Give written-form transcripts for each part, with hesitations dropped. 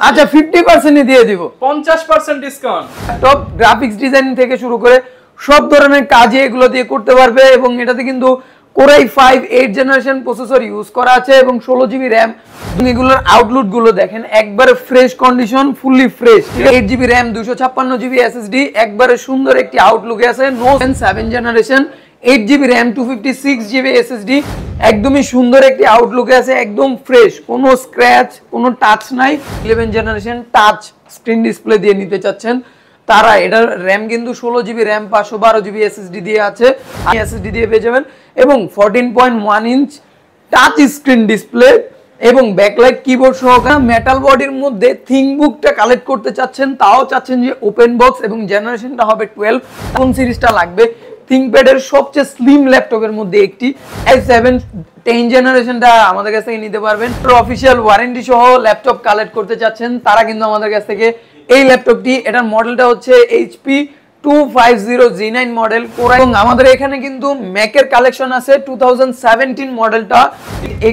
আচ্ছা 50% দিয়ে দিব, 50% ডিসকাউন্ট। টপ গ্রাফিক্স ডিজাইন থেকে শুরু করে সব ধরনের কাজে এগুলো দিয়ে করতে পারবে এবং এটাতে কিন্তু Core i5 8 generation processor use করা আছে এবং 16 জিবি র‍্যাম। এগুলোর আউটলুক গুলো দেখেন একবারে fresh condition, fully fresh. 8 GB RAM 256 GB SSD, একবারে সুন্দর একটি আউটলুকে আছে। No 7 generation 8 GB RAM 256 GB SSD, একদমই সুন্দর একটি আউটলুকে আছে, একদম ফ্রেশ, কোনো স্ক্র্যাচ কোনো টাচ নাই। 11 জেনারেশন টাচ স্ক্রিন ডিসপ্লে দিয়ে নিতে চাচ্ছেন তারা এটার র‍্যাম কিন্তু 16 জিবি র‍্যাম 512 জিবি এসএসডি দিয়ে আছে, এসএসডি দিয়ে পেয়ে যাবেন এবং 14.1 ইঞ্চ টাচ স্ক্রিন ডিসপ্লে এবং ব্যাকলাইট কিবোর্ড সহকারে মেটাল বডির মধ্যে থিংকবুকটা কালেক্ট করতে চাচ্ছেন, তাও চাচ্ছেন যে ওপেন বক্স এবং জেনারেশনটা হবে 12। কোন সিরিজটা লাগবে? থিংকপ্যাডের সবচেয়ে স্লিম ল্যাপটপের মধ্যে একটি i7 10 জেনারেশনটা আমাদের কাছ থেকে নিতে পারবেন। অফিশিয়াল ওয়ারেন্টি সহ ল্যাপটপ কালেক্ট করতে চাচ্ছেন তারা কিন্তু আমাদের কাছ থেকে এই ল্যাপটপটি, এটার মডেলটা হচ্ছে HP 250 G9 মডেল কোরা। এবং আমাদের এখানে কিন্তু ম্যাকের কালেকশন আছে 2017 মডেলটা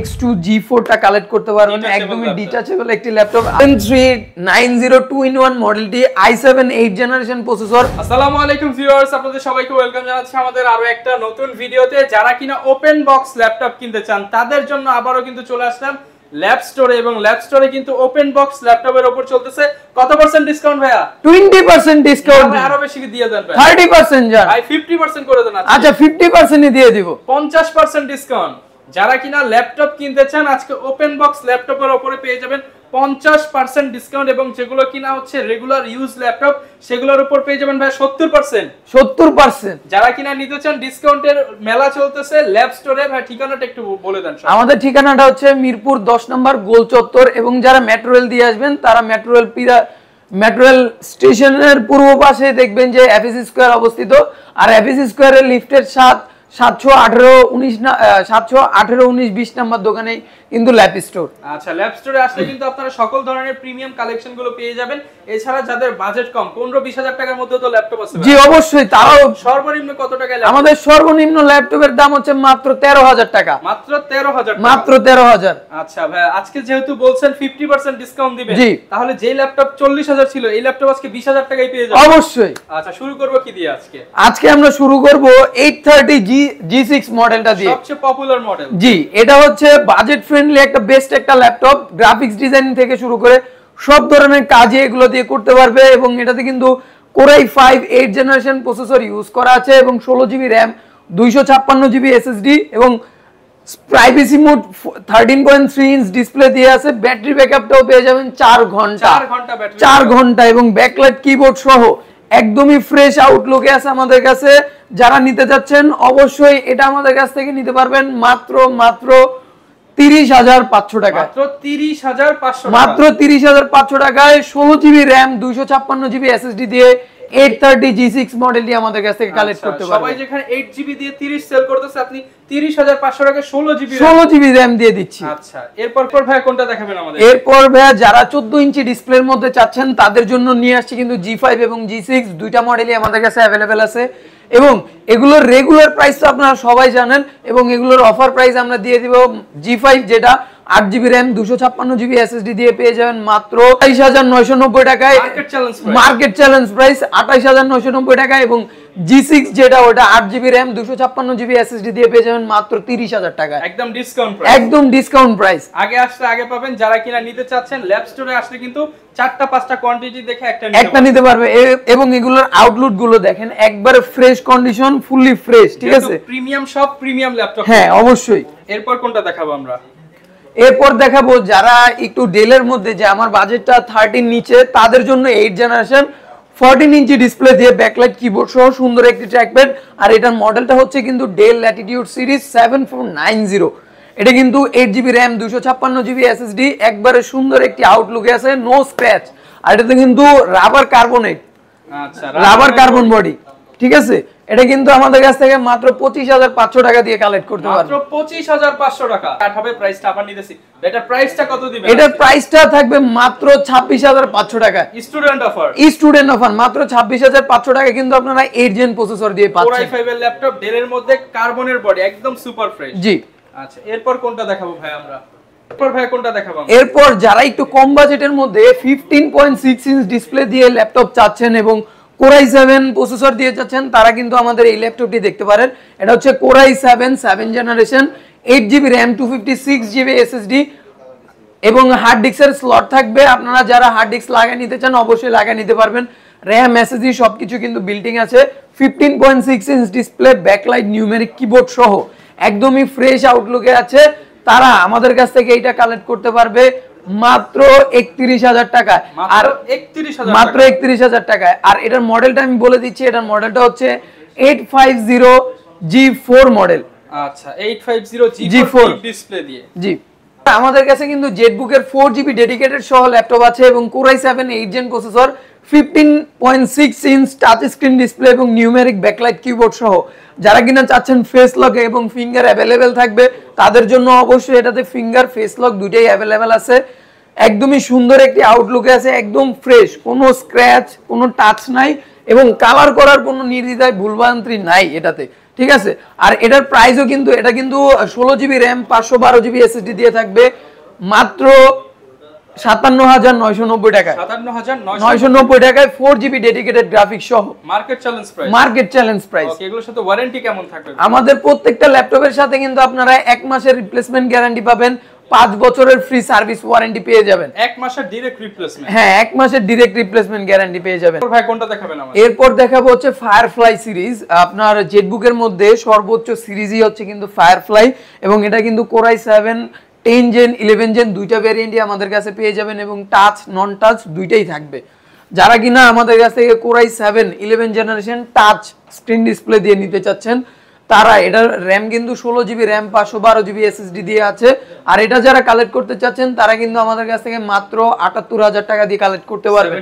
X2 G4 টা কালেক্ট করতে পারবেন, একদমই ডিটাচেবল একটি ল্যাপটপ। 3902-in-1 মডেলটি i7 8 জেনারেশন প্রসেসর। আসসালামু আলাইকুম ভিউয়ার্স, আপনাদের সবাইকে ওয়েলকাম জানাচ্ছি আমাদের আরো একটা নতুন ভিডিওতে। যারা কিনা ওপেন বক্স ল্যাপটপ কিনতে চান তাদের জন্য আবারো কিন্তু চলে আসলাম ল্যাব স্টোরে, এবং ল্যাব স্টোরে কিন্তু ওপেন বক্স ল্যাপটপের উপর চলতেছে কত পার্সেন্ট ডিসকাউন্ট ভাইয়া? 20% ডিসকাউন্ট। আরো বেশি দিয়ে দেন ভাই, 30% জান ভাই 50% করে দেন। আচ্ছা 50% দিয়ে দিব, 50% ডিসকাউন্ট। যারা কিনা ল্যাপটপ কিনতে চান আজকে ওপেন বক্স ল্যাপটপের উপরে পেয়ে যাবেন 50% ডিসকাউন্ট, এবং যেগুলো কিনা হচ্ছে রেগুলার ইউজ ল্যাপটপ সেগুলোর উপর পেয়ে যাবেন ভাই 70%। যারা কিনা নিতে চান ডিসকাউন্টের মেলা চলতেছে ল্যাব স্টোরে। ভাই ঠিকানাটা একটু বলে দেন। আমাদের ঠিকানাটা হচ্ছে মিরপুর 10 নম্বর গোল চত্বর, এবং যারা মেট্রো রেল দিয়ে আসবেন তারা মেট্রো রেল স্টেশনের পূর্ব পাশে দেখবেন যে এফএসি স্কয়ার অবস্থিত, আর এফএসি স্কয়ারের লিফটের 718-19-20 নাম্বার দোকানে কিন্তু ল্যাব স্টোর। আচ্ছা, ল্যাব স্টোরে আসলে কিন্তু আপনারা সকল ধরনের প্রিমিয়াম কালেকশন গুলো পেয়ে যাবেন। এছাড়া যাদের বাজেট কম 15-20 হাজার টাকার মধ্যে তো ল্যাপটপ আছে। জি অবশ্যই, তারাও সর্বনিম্ন কত টাকা? আমাদের সর্বনিম্ন ল্যাপটপের দাম হচ্ছে মাত্র 13,000 টাকা। মাত্র 13,000? মাত্র 13,000। আচ্ছা ভাই, আজকে যেহেতু বলছেন 50% ডিসকাউন্ট দিবেন, তাহলে যেই ল্যাপটপ 40,000 ছিল এই ল্যাপটপ আজকে 20,000 টাকায় পেয়ে যাবেন। অবশ্যই। আচ্ছা, শুরু করব কি দিয়ে আজকে? আজকে আমরা শুরু করব 830 G6 মডেলটা দিয়ে, সবচেয়ে পপুলার মডেল। জি, এটা হচ্ছে বাজেট ফ্রেন্ডলি একটা বেস্ট একটা ল্যাপটপ। গ্রাফিক্স ডিজাইন থেকে শুরু করে সব ধরনের কাজে এগুলো দিয়ে করতে পারবে এবং এটাতে কিন্তু Core i5 8 generation processor use করা আছে এবং 16 জিবি র‍্যাম 256 জিবি এসএসডি এবং প্রাইভেসি মোড 13.3 ইঞ্চ ডিসপ্লে দিয়ে আছে। ব্যাটারি ব্যাকআপটাও পেয়ে যাবেন 4 ঘন্টা এবং ব্যাকলাইট কিবোর্ড সহ একদমই ফ্রেশ আউটলুকে আছে আমাদের কাছে। যারা নিতে যাচ্ছেন অবশ্যই এটা আমাদের কাছ থেকে নিতে পারবেন মাত্র 30,500 টাকা। মাত্র 30,500 টাকায় 16 জিবি র‍্যাম 256 জিবি এসএসডি দিয়ে 830 G6 মডেলটি আমাদের কাছ থেকে কালেক্ট করতে পারবেন। সবাই যেখানে 8 জিবি দিয়ে 30 সেল করতেছে, আপনি 30,500 টাকায় 16 জিবি র‍্যাম দিয়ে দিচ্ছি। আচ্ছা, এরপর ভাই কোনটা দেখাবেন আমাদের? এরপর ভাই যারা 14 ইঞ্চি ডিসপ্লের মধ্যে চাচ্ছেন তাদের জন্য নিয়ে আসছি কিন্তু G5 এবং G6 দুইটা মডেলই আমাদের কাছে अवेलेबल আছে, এবং এগুলোর রেগুলার প্রাইস তো আপনারা সবাই জানেন, এবং এগুলোর অফার প্রাইস আমরা দিয়ে দিব। G5 যেটা 8 জিবি র‍্যাম 256 জিবি এসএসডি দিয়ে পেয়ে যাবেন মাত্র 28,990 টাকায়, মার্কেট চ্যালেঞ্জ প্রাইস 28,990 টাকা। এবং G6 যেটা ওটা 8 জিবি র‍্যাম 256 জিবি এসএসডি দিয়ে পেয়ে যাবেন মাত্র 30,000 টাকা, একদম ডিসকাউন্ট প্রাইস। আগে আসলে আগে পাবেন। যারা কিনা নিতে চাচ্ছেন ল্যাব স্টোরে আসলে কিন্তু 4টা-5টা কোয়ান্টিটি দেখে একটা নিতে পারবে, এবং এগুলোর আউটলুক গুলো দেখেন একবারে ফ্রেশ কন্ডিশন, ফুললি ফ্রেশ, ঠিক আছে? প্রিমিয়াম সব প্রিমিয়াম ল্যাপটপ। হ্যাঁ অবশ্যই। এরপর কোনটা দেখাবো আমরা? এরপর দেখাবো যারা একটু ডেলের মধ্যে, যে আমার বাজেটটা 30 নিচে, তাদের জন্য 8 জেনারেশন 14 ইঞ্চি ডিসপ্লে দিয়ে ব্যাকলাইট কিবোর্ড সহ সুন্দর একটি ট্র্যাকপ্যাড। আর এটার মডেলটা হচ্ছে কিন্তু ডেল ল্যাটিটিউড সিরিজ 7490। এটা কিন্তু 8 জিবি র‍্যাম 256 জিবি এসএসডি, একবারে সুন্দর একটি আউটলুকে আছে, নো স্ক্র্যাচ। আর এটাতে কিন্তু রাবার কার্বন বডি, ঠিক আছে? এটা কিন্তু আমাদের কাছ থেকে মাত্র 25,500 টাকা দিয়ে কালেক্ট করতে পারবেন। মাত্র 25,500 টাকা। কাটাবে প্রাইসটা আবার নিতেছি। এটার প্রাইসটা কত দিবেন? এটার প্রাইসটা থাকবে মাত্র 26,500 টাকা। স্টুডেন্ট অফার মাত্র 26,500 টাকা, কিন্তু আপনারা 8 জেন প্রসেসর দিয়ে পাচ্ছেন। Core i5 এর ল্যাপটপ, ডেলের মধ্যে কার্বনের বডি, একদম সুপার ফ্রেশ। জি। আচ্ছা, এরপর কোনটা দেখাবো ভাই আমরা? এরপর ভাই কোনটা দেখাবো? এরপর যারা একটু কম বাজেটের মধ্যে 15.6 ইঞ্চ ডিসপ্লে দিয়ে ল্যাপটপ চাচ্ছেন এবং Core i7 প্রসেসর দিয়ে চাচ্ছেন, তারা কিন্তু আমাদের এই ল্যাপটপটি দেখতে পারেন। এটা হচ্ছে Core i7 7 generation, 8GB RAM, 256GB SSD এবং হার্ড ডিস্কের স্লট থাকবে। আপনারা যারা হার্ড ডিস্ক লাগিয়ে নিতে চান অবশ্যই লাগিয়ে নিতে পারবেন। RAM, SSD সবকিছু কিন্তু বিল্ডিং আছে। 15.6 inch display, backlight, numeric keyboard সহ একদমই ফ্রেশ আউটলুকে আছে। তারা আমাদের কাছ থেকে এইটা কালেক্ট করতে পারবে মাত্র 31,000 টাকায়। আর মাত্র 31,000 টাকায়। আর এটার মডেলটা আমি বলে দিচ্ছি, এটার মডেলটা হচ্ছে 850G4 মডেল। আচ্ছা, 850G4 ডিসপ্লে দিয়ে। জি, আমাদের কাছে কিন্তু জেটবুকের 4GB ডেডিকেটেড সহ ল্যাপটপ আছে এবং Core i7 8 gen processor, 15.6 inch touch screen display এবং নিউমেরিক ব্যাকলাইট কিবোর্ড সহ। যারা কিনা চাচ্ছেন ফেস লক এবং ফিঙ্গার অ্যাভেলেবেল থাকবে তাদের জন্য অবশ্যই এটাতে ফিঙ্গার ফেস লক দুটোই অ্যাভেলেবেল আছে। একদমই সুন্দর একটি আউটলুকে আছে, একদম ফ্রেশ, কোনো স্ক্র্যাচ, কোনো টাচ নাই এবং কালার করার কোনো নির্দ্বিধায় ভুলভ্রান্তি নাই এটাতে, ঠিক আছে। আর এটার প্রাইসও কিন্তু, এটা কিন্তু 16GB RAM 512GB SSD দিয়ে থাকবে মাত্র 57,990 টাকায়। 57,990 টাকায় 4GB ডেডিকেটেড গ্রাফিক্স সহ। Market challenge price. ওকে, এগুলোর সাথে ওয়ারেন্টি কেমন থাকবে? আমাদের প্রত্যেকটা ল্যাপটপের সাথে কিন্তু আপনারা 1 মাসের রিপ্লেসমেন্ট গ্যারান্টি পাবেন, 5 বছরের ফ্রি সার্ভিস ওয়ারেন্টি পেয়ে যাবেন। 1 মাসের ডাইরেক্ট রিপ্লেসমেন্ট? হ্যাঁ, 1 মাসের ডাইরেক্ট রিপ্লেসমেন্ট গ্যারান্টি পেয়ে যাবেন। ভাই কোনটা দেখাবেন আমাদের? এরপর দেখাবো হচ্ছে ফায়ারফ্লাই সিরিজ। আপনার জেটবুকের মধ্যে সর্বোচ্চ সিরিজই হচ্ছে কিন্তু ফায়ারফ্লাই এবং এটা কিন্তু Core i7 10 জেন 11 জেন দুইটা ভ্যারিয়েন্টই আমাদের কাছে পেয়ে যাবেন এবং টাচ নন টাচ দুইটাই থাকবে। যারা কিনা আমাদের কাছ থেকে Core i7 11 generation touch screen display দিয়ে নিতে চাচ্ছেন তারা, এটার RAM কিন্তু 16GB RAM 512GB SSD দিয়ে আছে। আর এটা যারা কালেক্ট করতে চাচ্ছেন তারা কিন্তু আমাদের কাছ থেকে মাত্র 78,000 টাকা দিয়ে কালেক্ট করতে পারবে।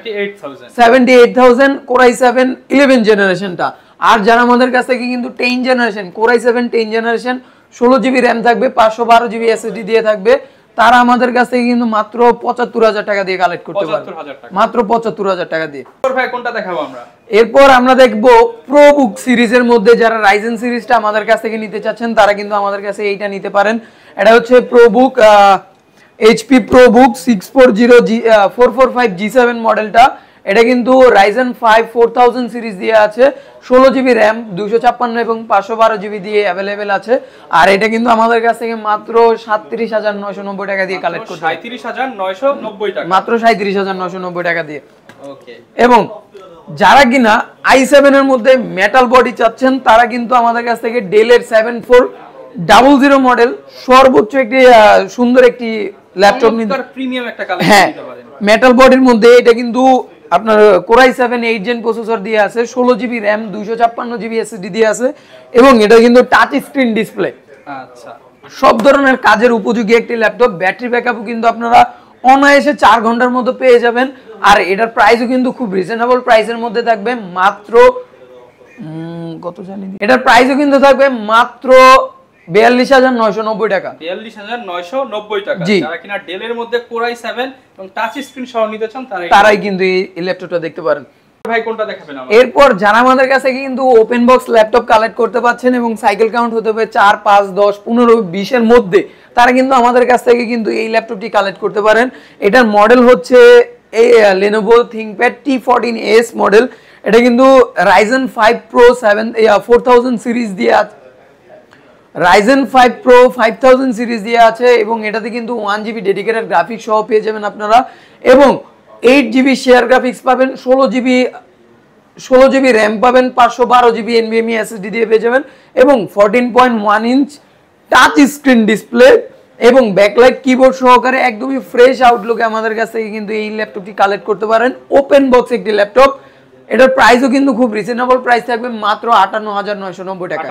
78,000 Core i7 11 জেনারেশনটা। আর যারা আমাদের কাছ থেকে কিন্তু 10 generation Core i7 10 generation 16GB RAM থাকবে, 512GB SSD দিয়ে থাকবে, তারা আমাদের কাছ থেকে কিন্তু মাত্র 75,000 টাকা দিয়ে কালেক্ট করতে পারবে, মাত্র 75,000 টাকা দিয়ে। ভাই কোনটা দেখাবো আমরা? এরপর আমরা দেখবো প্রোবুক সিরিজের মধ্যে যারা রাইজেন সিরিজটা আমাদের কাছ থেকে নিতে চাচ্ছেন তারা কিন্তু আমাদের কাছে এইটা নিতে পারেন। এটা হচ্ছে প্রোবুক HP প্রোবুক 445G7 মডেলটা। এটা কিন্তু Ryzen 5 4000 সিরিজ দিয়ে আছে, 16GB RAM 256 এবং 512GB দিয়ে अवेलेबल আছে। আর এটা কিন্তু আমাদের কাছ থেকে মাত্র 37,990 টাকা দিয়ে কালেক্ট করতে, 37,990 টাকা, মাত্র 37,990 টাকা দিয়ে। ওকে। এবং যারা কিনা i7 এর মধ্যে মেটাল বডি চাচ্ছেন তারা কিন্তু আমাদের কাছ থেকে ডেলের 7400 মডেল সর্বোচ্চ একটি সুন্দর একটি ল্যাপটপ নিতে, প্রিমিয়াম একটা কালেকশন নিতে পারেন। মেটাল বডির মধ্যে এটা কিন্তু আপনার Core i7 8 জেন প্রসেসর দিয়ে আছে, 16GB RAM 256GB SSD দিয়ে আছে এবং এটা কিন্তু টাচ স্ক্রিন ডিসপ্লে। আচ্ছা, সব ধরনের কাজের উপযোগী একটি ল্যাপটপ। ব্যাটারি ব্যাকআপও কিন্তু আপনারা অনায়াসে 4 ঘন্টার মধ্যে পেয়ে যাবেন। আর এটার প্রাইসও কিন্তু খুব রিজনেবল প্রাইসের মধ্যে থাকবে, মাত্র কত জানি, এটার প্রাইসও কিন্তু থাকবে মাত্র 42,990 টাকা। 42,990 টাকা। যারা কিনা ডেলের মধ্যে Core i7 এবং টাচ স্ক্রিন সহ নিতে চান তারাই কিন্তু এই ল্যাপটপটা দেখতে পারেন। ভাই কোনটা দেখাবেন আমাদের? এরপর যারা আমাদের কাছে কিন্তু ওপেন বক্স ল্যাপটপ কালেক্ট করতে পারছেন এবং সাইকেল কাউন্ট হতে হবে 4, 5, 10, 15, 20 এর মধ্যে, তারা কিন্তু আমাদের কাছ থেকে কিন্তু এই ল্যাপটপটি কালেক্ট করতে পারেন। এটার মডেল হচ্ছে এই Lenovo ThinkPad T14s মডেল। এটা কিন্তু Ryzen 5 Pro 4000 সিরিজ দিয়ে আছে, Ryzen 5 Pro 5000 সিরিজ দিয়ে আছে এবং এটাতে কিন্তু 1GB ডেডিকেটেড গ্রাফিক্স সহ পেয়ে যাবেন আপনারা এবং 8GB শেয়ার গ্রাফিক্স পাবেন, 16GB RAM পাবেন, 512GB NVMe SSD দিয়ে পেয়ে যাবেন এবং 14.1 ইঞ্চ টাচ স্ক্রিন ডিসপ্লে এবং ব্যাকলাইট কিবোর্ড সহকারে একদমই ফ্রেশ আউটলুকে আমাদের কাছ থেকে কিন্তু এই ল্যাপটপটি কালেক্ট করতে পারেন। ওপেন বক্স একটি ল্যাপটপ। এটার প্রাইসও কিন্তু খুব রিজনেবল প্রাইস থাকবে, মাত্র 58,990 টাকা।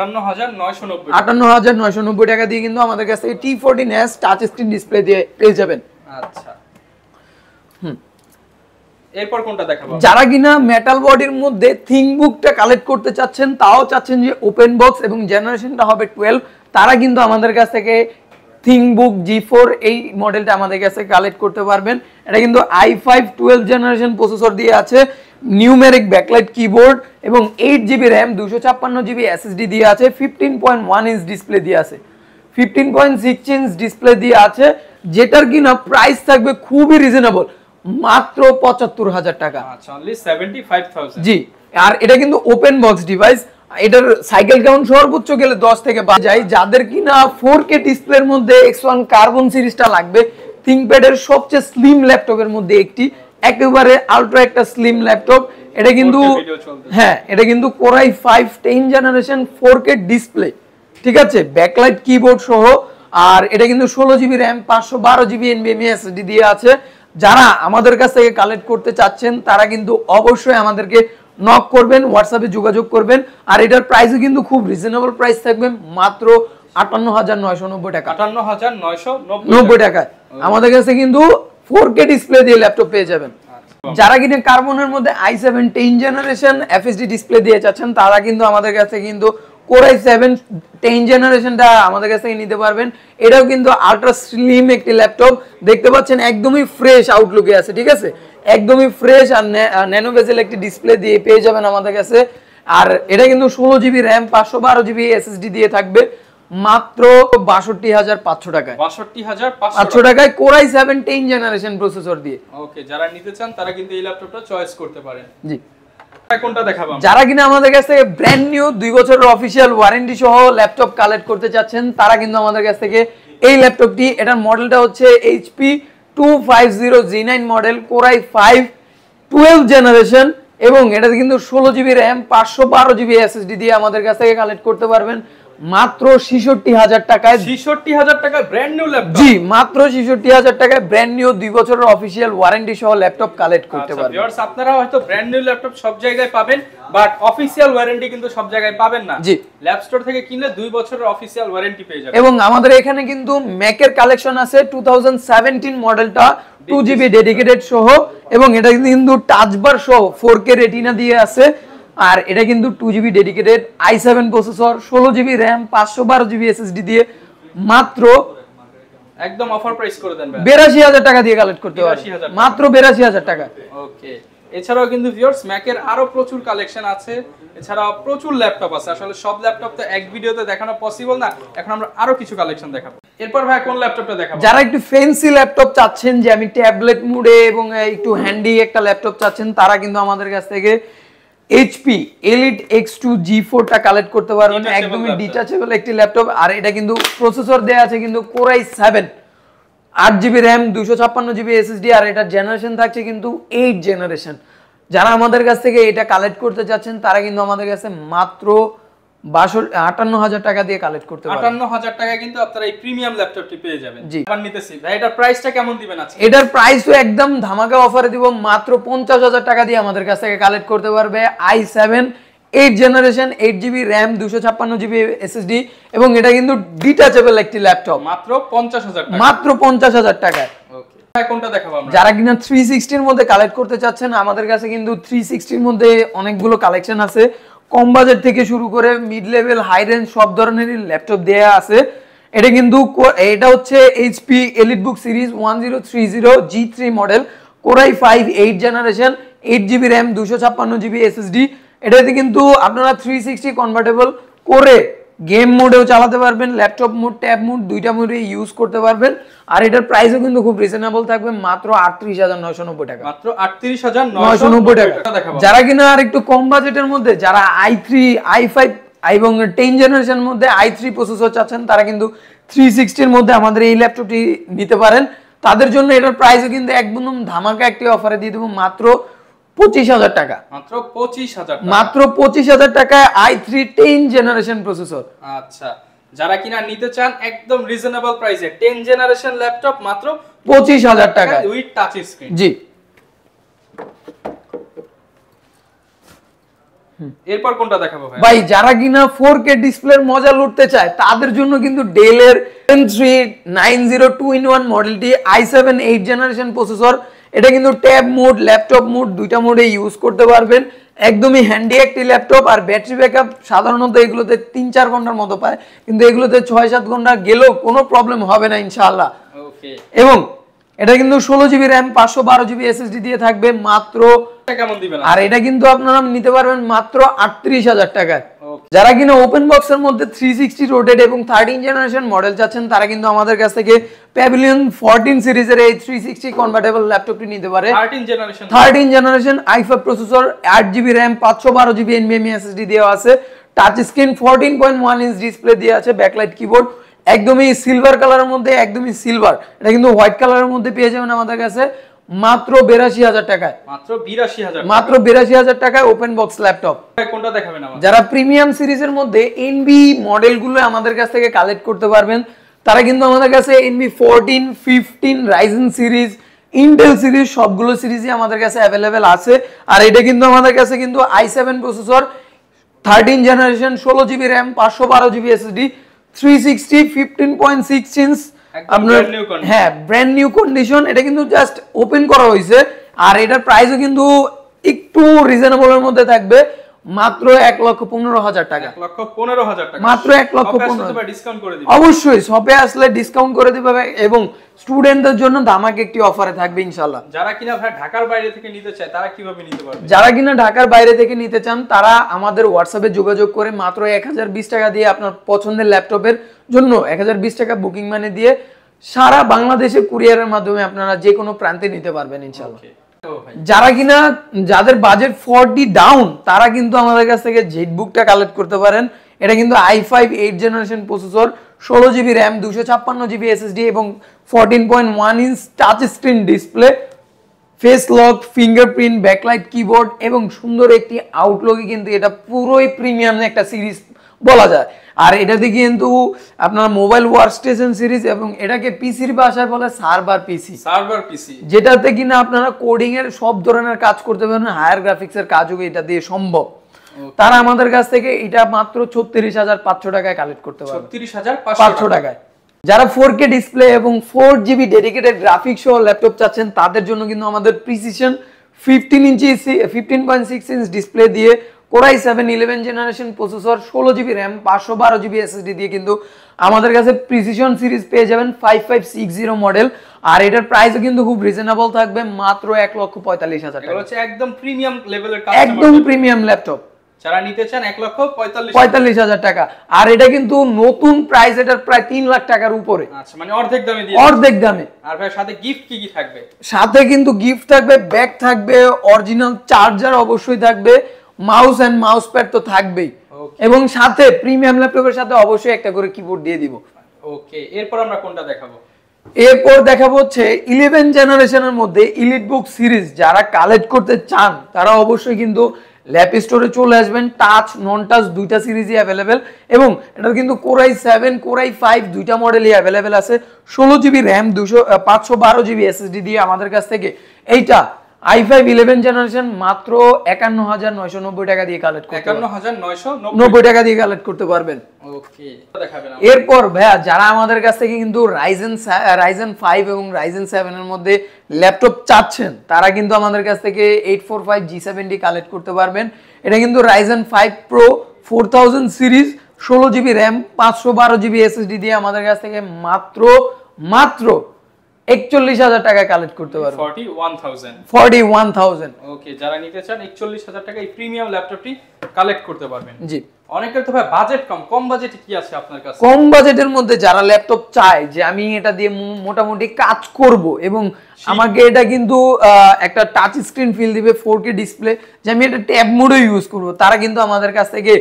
58,990 টাকা দিয়ে কিন্তু আমাদের কাছ থেকে T14s টাচ স্ক্রিন ডিসপ্লে দিয়ে পেয়ে যাবেন। আচ্ছা, এরপর কোনটা দেখাবো? যারা কিনা মেটাল বডির মধ্যে থিংকবুকটা কালেক্ট করতে চাচ্ছেন, তাও চাচ্ছেন যে ওপেন বক্স এবং জেনারেশনটা হবে 12, তারা কিন্তু আমাদের কাছ থেকে থিংকবুক G4 এই মডেলটা আমাদের কাছে কালেক্ট করতে পারবেন। এটা কিন্তু i5 12 জেনারেশন প্রসেসর দিয়ে আছে, নিউমেরিক ব্যাকলাইট কিবোর্ড এবং 8GB RAM 256GB SSD দিয়ে আছে, 15.1 ইঞ্চ ডিসপ্লে দিয়ে আছে, 15.6 ইঞ্চ ডিসপ্লে দিয়ে আছে। যেটার কিনা প্রাইস থাকবে খুবই রিজনেবল, মাত্র ৭৫,০০০ টাকা। আচ্ছা, অনলি 75,000। জি, আর এটা কিন্তু ওপেন বক্স ডিভাইস, এটার সাইকেল কাউন্ট সর্বোচ্চ গেলে 10 থেকে 12 যায়। যাদের কিনা 4K ডিসপ্লের মধ্যে X1 কার্বন সিরিজটা লাগবে, থিংকপ্যাডের সবচেয়ে স্লিম ল্যাপটপের মধ্যে একটি, একেবারে আলট্রা একটা স্লিম ল্যাপটপ। এটা কিন্তু হ্যাঁ, এটা কিন্তু Core i5 10th generation 4K display, ঠিক আছে, ব্যাকলাইট কিবোর্ড সহ। আর এটা কিন্তু 16GB RAM 512GB NVMe SSD দিয়ে আছে। যারা আমাদের কাছ থেকে কালেক্ট করতে চাচ্ছেন তারা কিন্তু অবশ্যই আমাদেরকে নক করবেন, হোয়াটসঅ্যাপে যোগাযোগ করবেন। আর এটার প্রাইসও কিন্তু খুব রিজনেবল প্রাইস থাকবে, মাত্র ৫৮,৯৯০ টাকা। ৫৮,৯৯০ টাকায় আমাদের কাছে কিন্তু 4K ডিসপ্লে দিয়ে ল্যাপটপ পেয়ে যাবেন। যারা কিনা কার্বনের মধ্যে i7 10th generation FSD display দিয়ে চাচ্ছেন তারা কিন্তু আমাদের কাছে কিন্তু Core i7 10th জেনারেশনটা আমাদের কাছ থেকে নিতে পারবেন। এটাও কিন্তু আলট্রা স্লিম একটি ল্যাপটপ, দেখতে পাচ্ছেন একদমই ফ্রেশ আউটলুকে আছে, ঠিক আছে, একদমই ফ্রেশ। আর ন্যানো বেজেল একটি ডিসপ্লে দিয়ে পেয়ে যাবেন আমাদের কাছে। আর এটা কিন্তু 16GB RAM 512GB SSD দিয়ে থাকবে, মাত্র ৬২,৫০০ টাকায়। ৬২,৫০০ টাকায় Core i7 10th generation processor দিয়ে। ওকে, যারা নিতে চান তারা কিন্তু এই ল্যাপটপটা চয়েস করতে পারেন। জি, কোনটা দেখাবো? যারা কিনা আমাদের কাছ থেকে ব্র্যান্ড নিউ 2 বছরের অফিশিয়াল ওয়ারেন্টি সহ ল্যাপটপ কালেক্ট করতে চাচ্ছেন তারা কিন্তু আমাদের কাছ থেকে এই ল্যাপটপটি, এটার মডেলটা হচ্ছে HP 250G9 model, Core i5 12th generation, এবং এটাতে কিন্তু 16GB RAM 512GB SSD দিয়ে আমাদের কাছ থেকে কালেক্ট করতে পারবেন, মাত্র ৬৬,০০০ টাকায়। ৬৬,০০০ টাকায় ব্র্যান্ড নিউ ল্যাপটপ? জি, মাত্র ৬৬,০০০ টাকায় ব্র্যান্ড নিউ 2 বছরের অফিশিয়াল ওয়ারেন্টি সহ ল্যাপটপ কালেক্ট করতে পারবেন। ভিউয়ার্স, আপনারা হয়তো ব্র্যান্ড নিউ ল্যাপটপ সব জায়গায় পাবেন, বাট অফিশিয়াল ওয়ারেন্টি কিন্তু সব জায়গায় পাবেন না। জি, ল্যাপ স্টোর থেকে কিনলে 2 বছরের অফিশিয়াল ওয়ারেন্টি পেয়ে যাবেন। এবং আমাদের এখানে কিন্তু ম্যাকের কালেকশন আছে 2017 মডেলটা 2GB ডেডিকেটেড সহ, এবং এটা কিন্তু টাচ বার সহ 4K রেটিনা দিয়ে আছে। আর এটা কিন্তু 2GB dedicated i7 processor, 16GB RAM 512GB SSD দিয়ে, মাত্র একদম অফার প্রাইস করে দেন ভাই, ৮২,০০০ টাকা দিয়ে কালেক্ট করতে পারবেন, মাত্র ৮২,০০০ টাকা। ওকে, এছাড়াও কিন্তু ভিউয়ার্স ম্যাকের আরো প্রচুর কালেকশন আছে, এছাড়াও প্রচুর ল্যাপটপ আছে। আসলে সব ল্যাপটপ তো এক ভিডিওতে দেখানো পসিবল না, এখন আমরা আরো কিছু কালেকশন দেখাবো। এরপর ভাই কোন ল্যাপটপটা দেখাবো? যারা একটু ফ্যান্সি ল্যাপটপ চাচ্ছেন, যে আমি ট্যাবলেট মোডে এবং একটু হ্যান্ডি একটা ল্যাপটপ চাচ্ছেন, তারা কিন্তু আমাদের কাছ থেকে HP Elite X2 G4 টা কালেক্ট করতে পারবেন, একদমই ডিটাচেবল একটি ল্যাপটপ। আর এটা কিন্তু প্রসেসর দেয়া আছে কিন্তু Core i7 8GB RAM 256GB SSD, আর এটা জেনারেশন থাকছে কিন্তু 8th জেনারেশন। যারা আমাদের কাছ থেকে এটা কালেক্ট করতে যাচ্ছেন তারা কিন্তু আমাদের কাছে মাত্র ৫৮,০০০ টাকা দিয়ে কালেক্ট করতে পারবেন। ৫৮,০০০ টাকায় কিন্তু আপনারা এই প্রিমিয়াম ল্যাপটপটি পেয়ে যাবেন। জি, আবার নিতেছি ভাই, এটার প্রাইসটা কেমন দিবেন আজকে? এটার প্রাইসও একদম ধামাকা অফারে দিব, মাত্র ৫০,০০০ টাকা দিয়ে আমাদের কাছ থেকে কালেক্ট করতে পারবে i7 8th generation 8GB RAM 256GB SSD, এবং এটা কিন্তু ডিটাচেবল একটি ল্যাপটপ, মাত্র ৫০,০০০ টাকা। মাত্র ৫০,০০০ টাকায়। ওকে, ভাই কোনটা দেখাবো আমরা? যারা কিনা 360 এর মধ্যে কালেক্ট করতে চাচ্ছেন, আমাদের কাছে কিন্তু 360 এর মধ্যে অনেকগুলো কালেকশন আছে, কম বাজেট থেকে শুরু করে মিড লেভেল হাই রেঞ্জ সব ধরনেরই ল্যাপটপ দেয়া আছে। এটা কিন্তু এটা হচ্ছে HP EliteBook series 1030 G3 model, Core i5 8th generation 8GB RAM 256GB SSD। এটাতে কিন্তু আপনারা 360 কনভার্টেবল করে গেম মোডেও চালাতে পারবেন, ল্যাপটপ মোড, ট্যাব মোড দুইটা মোডে ইউজ করতে পারবেন। আর এটার প্রাইসও কিন্তু খুব রিজনেবল থাকবে, মাত্র ৩৮,৯৯০ টাকা। মাত্র ৩৮,৯৯০ টাকা। যারা কিনা আর একটু কম বাজেটের মধ্যে, যারা i3 i5 এবং 10th জেনারেশনের মধ্যে i3 প্রসেসর চাচ্ছেন, তারা কিন্তু 360 এর মধ্যে আমাদের এই ল্যাপটপটি নিতে পারেন। তাদের জন্য এটার প্রাইসও কিন্তু একদম ধামাকা একটি অফারে দিয়ে দেবো, মাত্র 25,০০০ টাকা। মাত্র 25,০০০ টাকা। মাত্র 25,০০০ টাকায় i3 10th জেনারেশন প্রসেসর। আচ্ছা, যারা কিনা নিতে চান একদম রিজনেবল প্রাইসে 10th জেনারেশন ল্যাপটপ মাত্র 25,০০০ টাকা উইথ টাচ স্ক্রিন। জি, এরপর কোনটা দেখাবো ভাই? ভাই যারা কিনা 4K ডিসপ্লের মজা লুটতে চায় তাদের জন্য কিন্তু ডেলের 390 2-in-1 মডেলটি i7 8th জেনারেশন প্রসেসর। এটা কিন্তু ট্যাব মোড, ল্যাপটপ মোড দুইটা মোডে ইউজ করতে পারবেন, একদমই হ্যান্ডি একটি ল্যাপটপ। আর ব্যাটারি ব্যাকআপ সাধারণত এগুলোতে 3-4 ঘন্টার মতো পায়, কিন্তু এগুলোতে 6-7 ঘন্টা গেলেও কোনো প্রবলেম হবে না ইনশাআল্লাহ। ওকে, এবং এটা কিন্তু 16GB RAM 512GB SSD দিয়ে থাকবে, মাত্র কেমন দিবেন? আর এটা কিন্তু আপনারা নিতে পারবেন মাত্র ৩৮,০০০ টাকায়। ওকে, যারা কিনা ওপেন বক্সের মধ্যে 360 রোটেট এবং 13 জেনারেশন মডেল চাচ্ছেন তারা কিন্তু আমাদের কাছ থেকে প্যাভিলিয়ন 14 সিরিজের এই 360 কনভার্টেবল ল্যাপটপটি নিতে পারে। 13 generation i5 processor, 8GB RAM, 512GB NVMe SSD দেওয়া আছে, টাচ স্ক্রিন, 14.1 ইঞ্চ ডিসপ্লে দেওয়া আছে, ব্যাকলাইট কিবোর্ড, একদমই সিলভার কালারের মধ্যে, একদমই সিলভার, এটা কিন্তু হোয়াইট কালারের মধ্যে পেয়ে যাবেন আমাদের কাছে মাত্র 82,000 টাকায়। মাত্র 82,000 টাকায় ওপেন বক্স ল্যাপটপ। কোনটা দেখাবেন আমাদের? যারা প্রিমিয়াম সিরিজের মধ্যে NB মডেলগুলো আমাদের কাছ থেকে কালেক্ট করতে পারবেন তারা কিন্তু আমাদের কাছে NB 14, 15, Ryzen series, Intel series সবগুলো সিরিজই আমাদের কাছে অ্যাভেলেবেল আছে। আর এটা কিন্তু আমাদের কাছে কিন্তু i7 processor, 13 generation, 16GB RAM, 512GB SSD, 360, 15.6 inch আপনার, হ্যাঁ ব্র্যান্ড নিউ কন্ডিশন। এটা কিন্তু জাস্ট ওপেন করা হয়েছে আর এটার প্রাইসও কিন্তু একটু রিজনেবলের মধ্যে থাকবে, মাত্র 1,15,000 টাকা। মাত্র 1,15,000 ডিসকাউন্ট করে দিবেন। অবশ্যই শপে আসলে ডিসকাউন্ট করে দিবে এবং স্টুডেন্টদের জন্য ধামাকা একটি অফারে থাকবে ইনশাআল্লাহ। যারা কিনা ভাই ঢাকার বাইরে থেকে নিতে চায় তারা কিভাবে নিতে পারবে? যারা কিনা ঢাকার বাইরে থেকে নিতে চান তারা আমাদের হোয়াটসঅ্যাপে যোগাযোগ করে মাত্র 1020 টাকা দিয়ে আপনার পছন্দের ল্যাপটপের জন্য 1020 টাকা বুকিং মানি দিয়ে সারা বাংলাদেশে কুরিয়ারের মাধ্যমে আপনারা যে কোনো প্রান্তে নিতে পারবেন ইনশাআল্লাহ। যারা কিনা যাদের বাজেট 40 ডাউন তারা কিন্তু আমাদের কাছ থেকে জেটবুকটা কালেক্ট করতে পারেন। এটা কিন্তু i5 8 generation processor, 16GB RAM, 256GB SSD এবং 14.1 inch touch screen display, face lock, fingerprint, backlight keyboard এবং সুন্দর একটি আউটলুকে কিন্তু এটা পুরোই প্রিমিয়াম একটা সিরিজ বলা যায়। আর এটাতে কিন্তু আপনারা মোবাইল ওয়ার্কস্টেশন সিরিজ এবং এটাকে পিসির ভাষায় বলে সার্ভার পিসি, যেটাতে কিনা আপনারা কোডিং এর সব ধরনের কাজ করতে পারবেন, হায়ার গ্রাফিক্সের কাজও এটা দিয়ে সম্ভব। তারা আমাদের কাছ থেকে এটা মাত্র 36,500 টাকায় কালেক্ট করতে পারবে। 36,500 টাকায়। যারা 4K ডিসপ্লে এবং 4GB ডেডিকেটেড গ্রাফিক্স সহ ল্যাপটপ চাচ্ছেন তাদের জন্য কিন্তু আমাদের প্রিসিশন 15.6 ইঞ্চ ডিসপ্লে দিয়ে Core i7 11 generation processor, 16GB RAM, 512GB SSD দিয়ে কিন্তু আমাদের কাছে প্রিসিশন সিরিজ পেয়ে যাবেন 5560 মডেল। আর এটার প্রাইসও কিন্তু খুব রিজনেবল থাকবে, মাত্র 1,45,000 টাকা। হচ্ছে একদম প্রিমিয়াম লেভেলের একদম প্রিমিয়াম ল্যাপটপ। যারা নিতে চান 1,45,000 টাকা। আর এটা কিন্তু নতুন প্রাইস, এটার প্রায় 3 লাখ টাকার উপরে। আচ্ছা, মানে অর্ধেক দামে দিয়ে অর্ধেক দামে। আর ভাই সাথে গিফট কি থাকবে? সাথে কিন্তু গিফট থাকবে, ব্যাগ থাকবে, অরিজিনাল চার্জার অবশ্যই থাকবে, মাউস এন্ড মাউস প্যাড তো থাকবেই, এবং সাথে প্রিমিয়াম ল্যাপটপের সাথে অবশ্যই একটা করে কিবোর্ড দিয়ে দিব। ওকে, এরপর আমরা কোনটা দেখাবো? এরপর দেখাবো হচ্ছে 11 জেনারেশনের মধ্যে ইলিট বুক সিরিজ। যারা কালেক্ট করতে চান তারা অবশ্যই কিন্তু ল্যাপ স্টোরে চলে আসবেন। টাচ, নন টাচ দুইটা সিরিজই অ্যাভেলেবেল এবং এটা কিন্তু Core i7, Core i5 দুইটা মডেলই অ্যাভেলেবেল আছে। 16GB RAM, 512GB SSD দিয়ে আমাদের কাছ থেকে এইটা i5 11 জেনারেশন মাত্র 51,990 টাকা দিয়ে কালেক্ট করতে পারবেন। 51,990 টাকা দিয়ে কালেক্ট করতে পারবেন। ওকে, দেখাবেন। এরপর ভাইয়া যারা আমাদের কাছ থেকে কিন্তু Ryzen 5 এবং Ryzen 7 এর মধ্যে ল্যাপটপ চাচ্ছেন তারা কিন্তু আমাদের কাছ থেকে 845 G70 কালেক্ট করতে পারবেন। এটা কিন্তু Ryzen 5 Pro 4000 series, 16GB RAM, 512GB SSD দিয়ে আমাদের কাছ থেকে মাত্র 41,000 টাকা কালেক্ট করতে পারবেন। 41,000। ওকে, যারা নিতে চান 41,000 টাকা এই প্রিমিয়াম ল্যাপটপটি কালেক্ট করতে পারবেন। জি। অনেকের তো ভাই বাজেট কম বাজেটে কি আছে আপনার কাছে? কম বাজেটের মধ্যে যারা ল্যাপটপ চায় যে আমি এটা দিয়ে মোটামুটি কাজ করব এবং আমাকে এটা কিন্তু একটা টাচ স্ক্রিন ফিল দিবে, 4K ডিসপ্লে, যে আমি এটা ট্যাব মোডে ইউজ করব, তারা কিন্তু আমাদের কাছ থেকে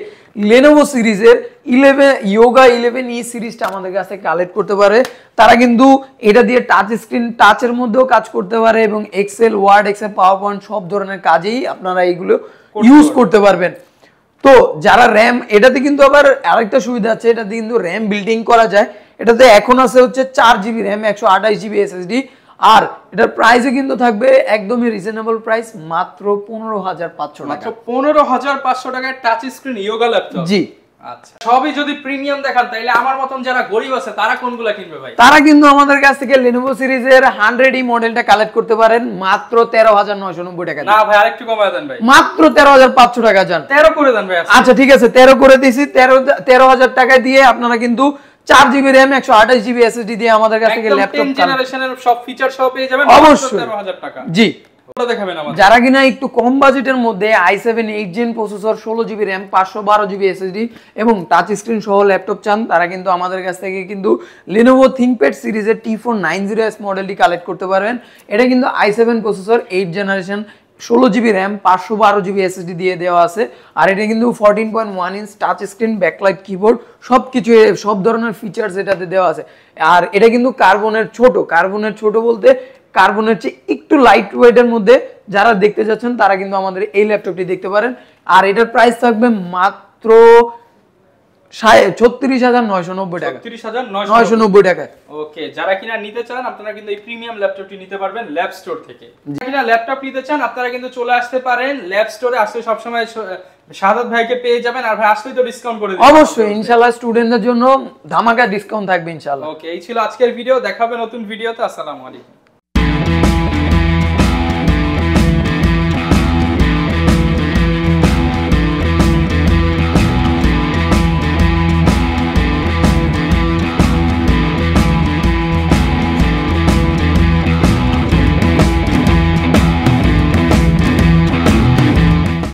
Lenovo সিরিজের 11 Yoga 11e সিরিজটা আমাদের কাছ থেকে কালেক্ট করতে পারে। তারা কিন্তু এটা দিয়ে টাচ স্ক্রিন, টাচের মধ্যেও কাজ করতে পারে এবং Excel, Word, Excel, PowerPoint সব ধরনের কাজেই আপনারা এইগুলো ইউজ করতে পারবেন। তো যারা র্যাম, এটাতে কিন্তু আবার আরেকটা সুবিধা আছে, এটাতে কিন্তু র্যাম বিল্ডিং করা যায়। এটাতে এখন আছে হচ্ছে 4GB RAM, 128GB SSD। আর এটার প্রাইসও কিন্তু থাকবে একদমই রিজনেবল প্রাইস, মাত্র 15,500 টাকা। মাত্র 15,500 টাকায় টাচ স্ক্রিন ইয়োগা ল্যাপটপ। জি। আচ্ছা, সবই যদি প্রিমিয়াম দেখান তাহলে আমার মতন যারা গরিব আছে তারা কোনগুলা কিনবে ভাই? তারা কিন্তু আমাদের কাছ থেকে Lenovo সিরিজের 100E মডেলটা কালেক্ট করতে পারেন মাত্র 13,990 টাকা। না ভাই, আরেকটু কমায় দেন ভাই। মাত্র 13,500 টাকা জান। 13 করে দেন ভাই। আচ্ছা ঠিক আছে, 13 করে দিয়েছি। 13,000 টাকা দিয়ে আপনারা কিন্তু 4GB RAM, 128GB SSD দিয়ে আমাদের কাছ থেকে ল্যাপটপ জেনারেশনের সব ফিচার সহ পেয়ে যাবেন অবশ্যই 13,000 টাকা। জি। ওটা দেখাবেন আমাদের। যারা কিনা একটু কম বাজেটের মধ্যে i7 8 gen processor 16GB RAM 512GB SSD এবং টাচ স্ক্রিন সহ ল্যাপটপ চান, তারা কিন্তু আমাদের কাছ থেকে কিন্তু Lenovo ThinkPad সিরিজের T490S মডেলটি কালেক্ট করতে পারবেন। এটা কিন্তু i7 processor 8 generation 16GB RAM 512GB SSD দিয়ে দেওয়া আছে। আর এটা কিন্তু 14.1 inch touch screen, backlight keyboard, সবকিছু সব ধরনের ফিচার্স এটাতে দেওয়া আছে। আর এটা কিন্তু কার্বনের ছোট বলতে কার্বনের চেয়ে একটু লাইট ওয়েটের মধ্যে যারা দেখতে যাচ্ছেন তারা কিন্তু আমাদের এই ল্যাপটপটি দেখতে পারেন। আর এটার প্রাইস থাকবে মাত্র 36,990 টাকা। 36,990 টাকা। ওকে, যারা কিনা নিতে চান আপনারা কিন্তু এই প্রিমিয়াম ল্যাপটপটি নিতে পারবেন ল্যাব স্টোর থেকে। যারা কিনা ল্যাপটপ নিতে চান আপনারা কিন্তু চলে আসতে পারেন ল্যাব স্টোরে। আসলে সব সময় শাহাদাত ভাইকে পেয়ে যাবেন, আর ভাই আসলেই তো ডিসকাউন্ট করে দিবেন অবশ্যই ইনশাআল্লাহ। স্টুডেন্টদের জন্য ধামাকা ডিসকাউন্ট থাকবে ইনশাআল্লাহ। ওকে, এই ছিল আজকের ভিডিও, দেখা হবে নতুন ভিডিওতে। আসসালামু আলাইকুম।